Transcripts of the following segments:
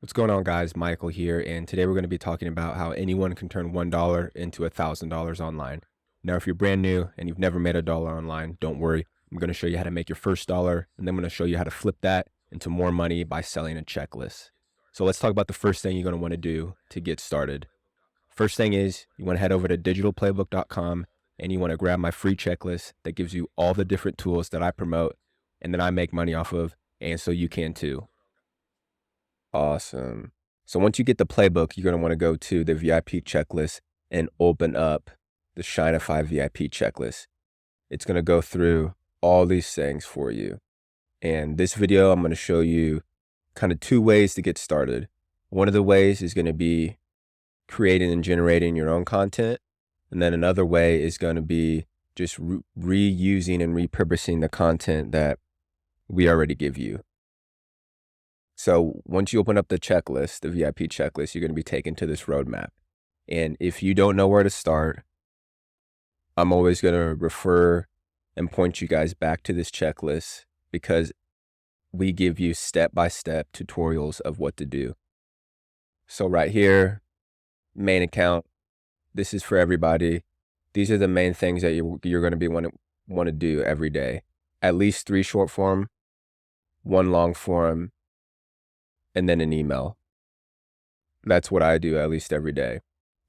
What's going on, guys? Michael here, and today we're going to be talking about how anyone can turn $1 into $1,000 online. Now, if you're brand new and you've never made a dollar online, don't worry. I'm going to show you how to make your first dollar, and then I'm going to show you how to flip that into more money by selling a checklist. So let's talk about the first thing you're going to want to do to get started. First thing is you want to head over to digitalplaybook.com and you want to grab my free checklist that gives you all the different tools that I promote and that I make money off of, and so you can too. Awesome. So once you get the playbook, you're going to want to go to the VIP checklist and open up the Shinify VIP checklist. It's going to go through all these things for you. And this video, I'm going to show you kind of two ways to get started. One of the ways is going to be creating and generating your own content. And then another way is going to be just reusing and repurposing the content that we already give you. So once you open up the checklist, the VIP checklist, you're going to be taken to this roadmap. And if you don't know where to start, I'm always going to refer and point you guys back to this checklist because we give you step-by-step tutorials of what to do. So right here, main account, this is for everybody. These are the main things that you're going to be want to do every day. At least 3 short form, 1 long form, and then an email. That's what I do at least every day.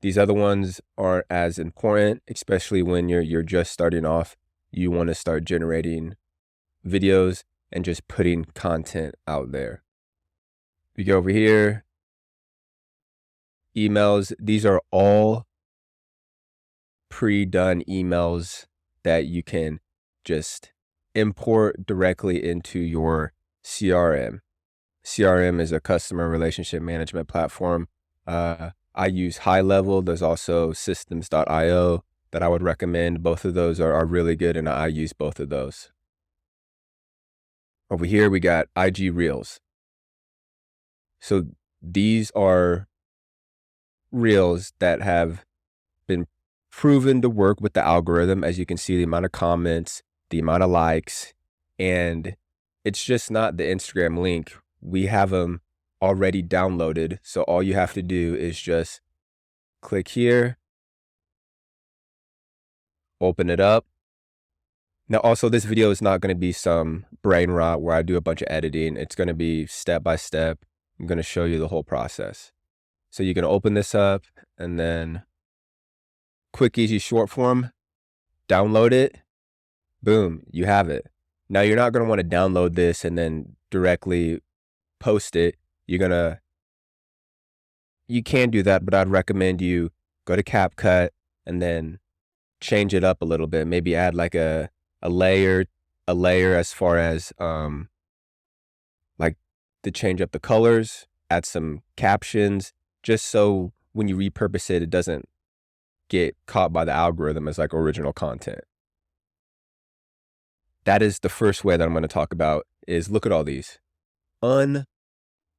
These other ones aren't as important, especially when you're just starting off. You want to start generating videos and just putting content out there. We go over here, emails. These are all pre-done emails that you can just import directly into your CRM. CRM is a customer relationship management platform. I use High Level. There's also systems.io that I would recommend. Both of those are really good, and I use both of those. Over here, we got IG Reels. So these are Reels that have been proven to work with the algorithm. As you can see, the amount of comments, the amount of likes, and it's just not the Instagram link. We have them already downloaded. So all you have to do is just click here, open it up. Now, also, this video is not going to be some brain rot where I do a bunch of editing. It's going to be step by step. I'm going to show you the whole process. So you can open this up and then quick, easy short form, download it. Boom, you have it. Now, you're not going to want to download this and then directly post it. You can do that, but I'd recommend you go to CapCut and then change it up a little bit. Maybe add like a layer as far as like to change up the colors, add some captions, just so when you repurpose it, it doesn't get caught by the algorithm as like original content. That is the first way that I'm going to talk about is look at all these.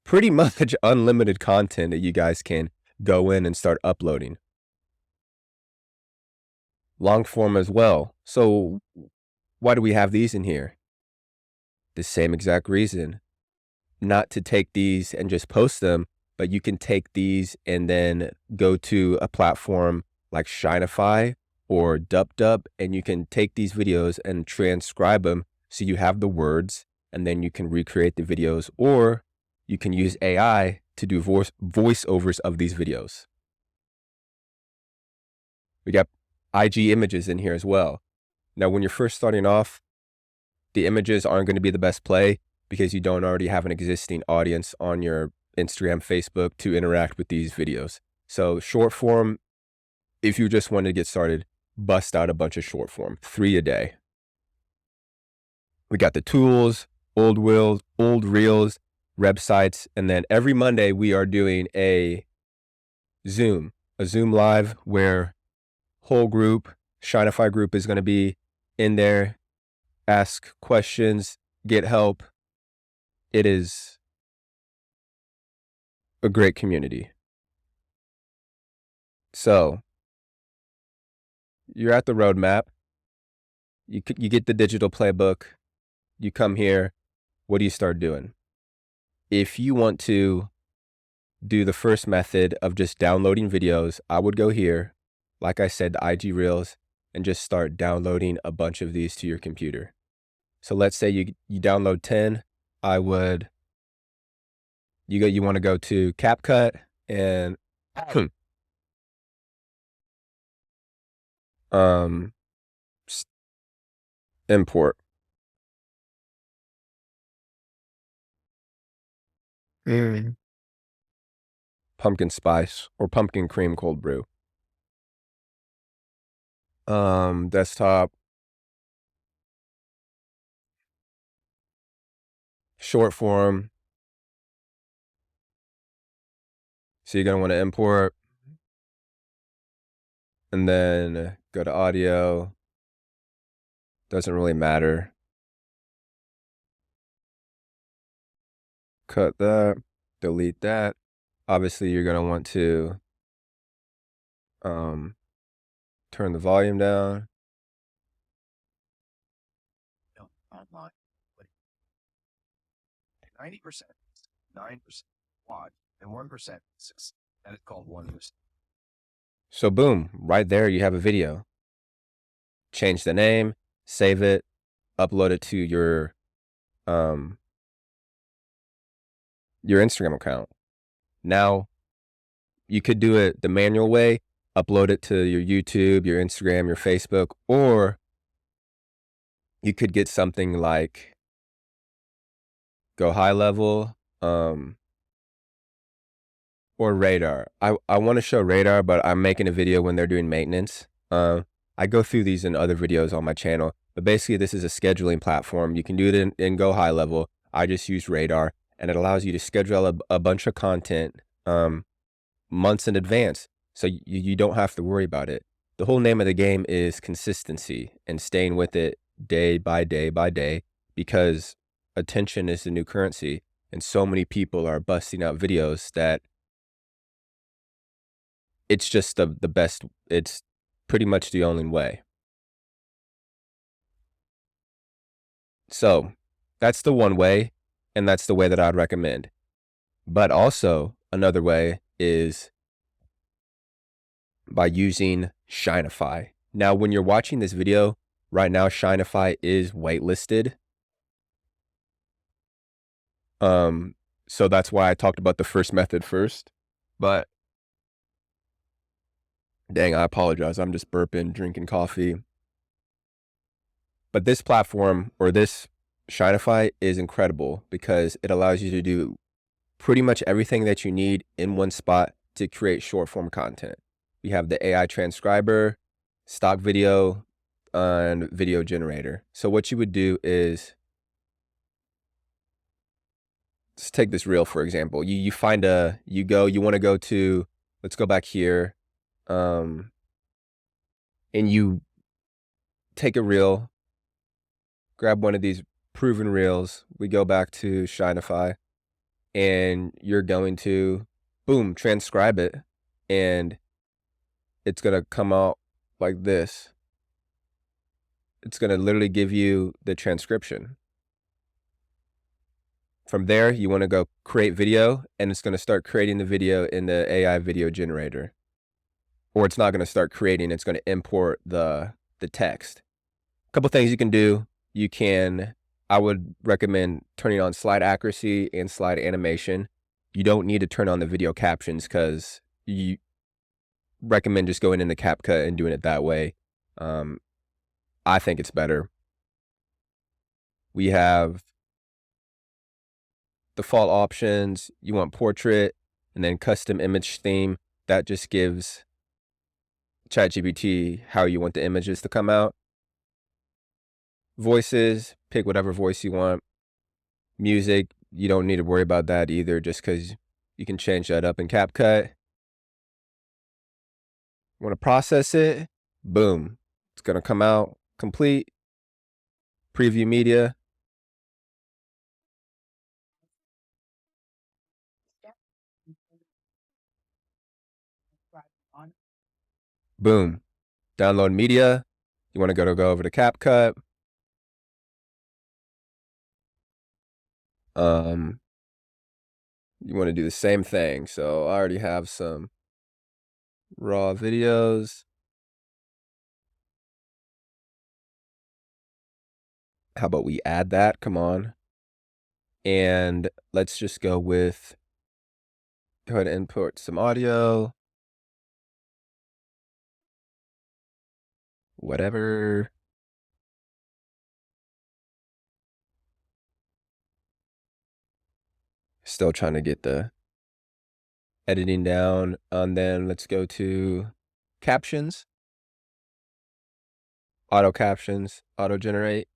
Pretty much unlimited content that you guys can go in and start uploading. Long form as well. So why do we have these in here? The same exact reason. Not to take these and just post them, but you can take these and then go to a platform like Shinify or DubDub, and you can take these videos and transcribe them so you have the words, and then you can recreate the videos, or you can use AI to do voiceovers of these videos. We got IG images in here as well. Now, when you're first starting off, the images aren't going to be the best play because you don't already have an existing audience on your Instagram, Facebook to interact with these videos. So short form, if you just want to get started, bust out a bunch of short form, 3 a day. We got the tools, old reels, websites, and then every Monday we are doing a Zoom live where whole group, Shinify group is going to be in there, ask questions, get help. It is a great community. So you're at the roadmap. You get the digital playbook. You come here. What do you start doing? If you want to do the first method of just downloading videos, I would go here, like I said, the IG Reels, and just start downloading a bunch of these to your computer. So let's say you download 10, I would, you want to go to CapCut and import. Pumpkin spice or pumpkin cream cold brew. Desktop, short form. So you're going to want to import and then go to audio. Doesn't really matter. Cut that, delete that. Obviously you're going to want to turn the volume down. Online, 90%, 9% watch, and 1% success. That is called 1%. So boom, right there you have a video. Change the name, save it, upload it to your Instagram account. Now, you could do it the manual way, upload it to your YouTube, your Instagram, your Facebook, or you could get something like Go High Level, or Radar. I want to show Radar, but I'm making a video when they're doing maintenance. I go through these in other videos on my channel, but basically this is a scheduling platform. You can do it in Go High Level. I just use Radar, and it allows you to schedule a bunch of content months in advance, so you don't have to worry about it. The whole name of the game is consistency and staying with it day by day by day, because attention is the new currency, and so many people are busting out videos that it's just the best. It's pretty much the only way. So that's the one way, and that's the way that I'd recommend. But also another way is by using Shinify. Now, when you're watching this video, right now Shinify is waitlisted. So that's why I talked about the first method first. But dang, I apologize. I'm just burping, drinking coffee. But this platform, or this Shinify, is incredible because it allows you to do pretty much everything that you need in one spot to create short form content. We have the AI transcriber, stock video, and video generator. So what you would do is, let's take this reel, for example. You want to go to, let's go back here, and you take a reel, grab one of these proven reels. We go back to Shinify, and you're going to, boom, transcribe it, and it's going to come out like this. It's going to literally give you the transcription. From there, you want to go create video, and it's going to start creating the video in the AI video generator. Or it's not going to start creating, it's going to import the text. A couple things you can do. I would recommend turning on slide accuracy and slide animation. You don't need to turn on the video captions because you recommend just going into CapCut and doing it that way. I think it's better. We have default options. You want portrait and then custom image theme. That just gives ChatGPT how you want the images to come out. Voices, pick whatever voice you want. Music, you don't need to worry about that either, just because you can change that up in CapCut. Want to process it? Boom. It's going to come out complete. Preview media. Boom. Download media. You want to go over to CapCut. you want to do the same thing. So I already have some raw videos. How about we add that? Come on. And let's just go ahead and import some audio. Whatever. Still trying to get the editing down. And then let's go to captions. Auto captions, auto generate.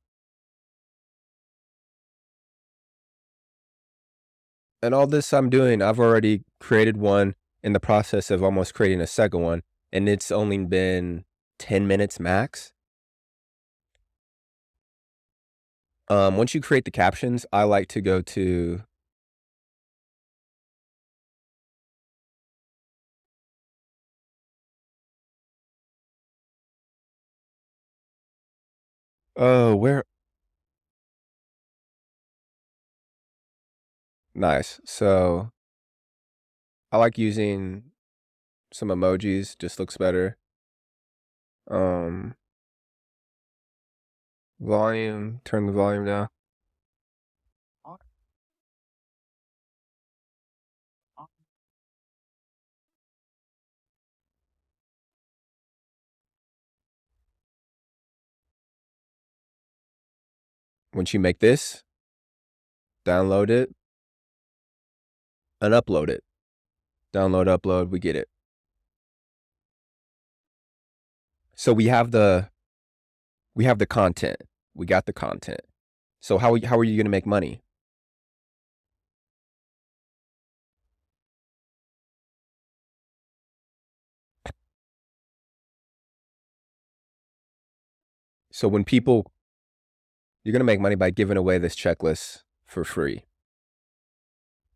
And all this I'm doing, I've already created one in the process of almost creating a second one. And it's only been 10 minutes max. Once you create the captions, I like to go to where nice. So I like using some emojis, just looks better. Volume, turn the volume down. Once you make this, download it and upload it. Download, upload, we get it. So we have the content. We got the content. So how are you going to make money? So when people, you're going to make money by giving away this checklist for free.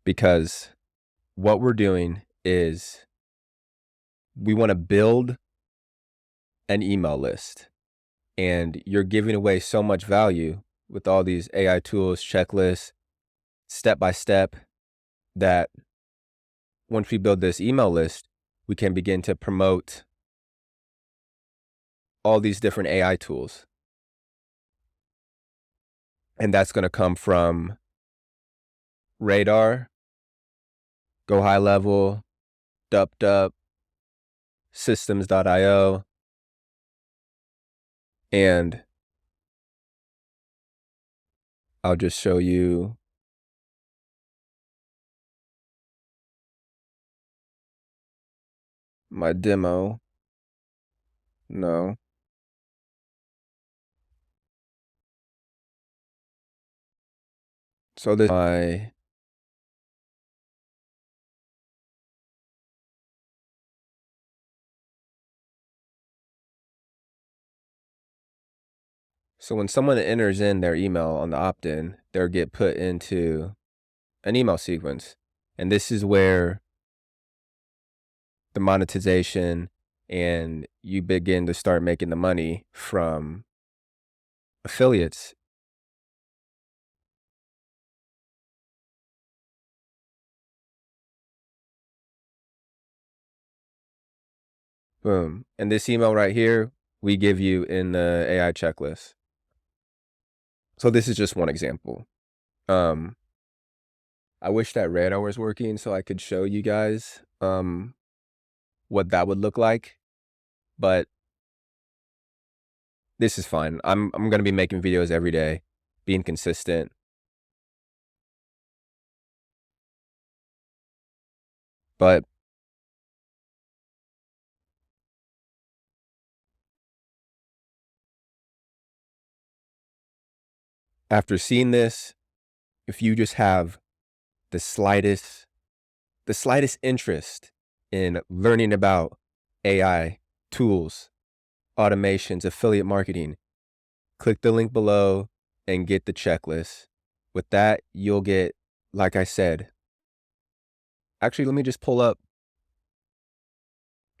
Because what we're doing is we want to build an email list. And you're giving away so much value with all these AI tools, checklists, step by step, that once we build this email list, we can begin to promote all these different AI tools. And that's going to come from Radar, Go High Level, DupDup, Systems.io, and I'll just show you my demo. No. So this is my So when someone enters in their email on the opt-in, they'll get put into an email sequence. And this is where the monetization and you begin to start making the money from affiliates. Boom. And this email right here, we give you in the AI checklist. So this is just one example. I wish that Radar was working so I could show you guys what that would look like, but this is fine. I'm gonna be making videos every day, being consistent. But after seeing this, if you just have the slightest interest in learning about AI, tools, automations, affiliate marketing, click the link below and get the checklist. With that, you'll get, like I said, actually, let me just pull up.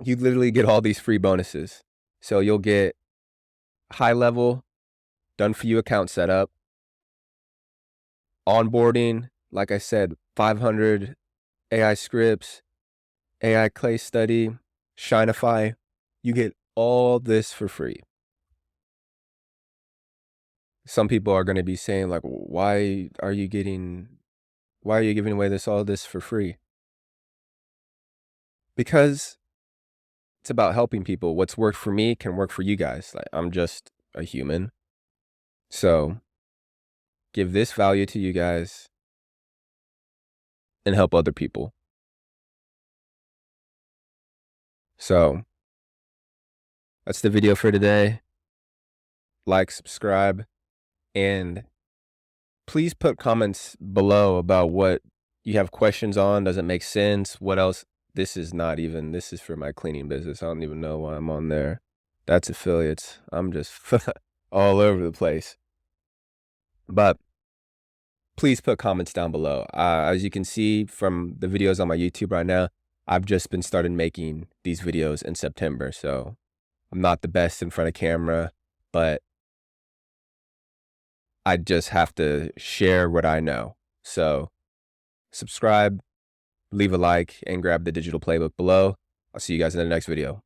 You literally get all these free bonuses. So you'll get high level, done for you account setup, onboarding, like I said, 500 AI scripts, AI case study, Shinify. You get all this for free. Some people are going to be saying like, why are you giving away all this for free? Because it's about helping people. What's worked for me can work for you guys. Like, I'm just a human. So give this value to you guys and help other people. So that's the video for today. Like, subscribe, and please put comments below about what you have questions on. Does it make sense? What else? This is for my cleaning business. I don't even know why I'm on there. That's affiliates. I'm just all over the place. But please put comments down below. As you can see from the videos on my YouTube right now, I've just been started making these videos in September. So I'm not the best in front of camera, but I just have to share what I know. So subscribe, leave a like, and grab the digital playbook below. I'll see you guys in the next video.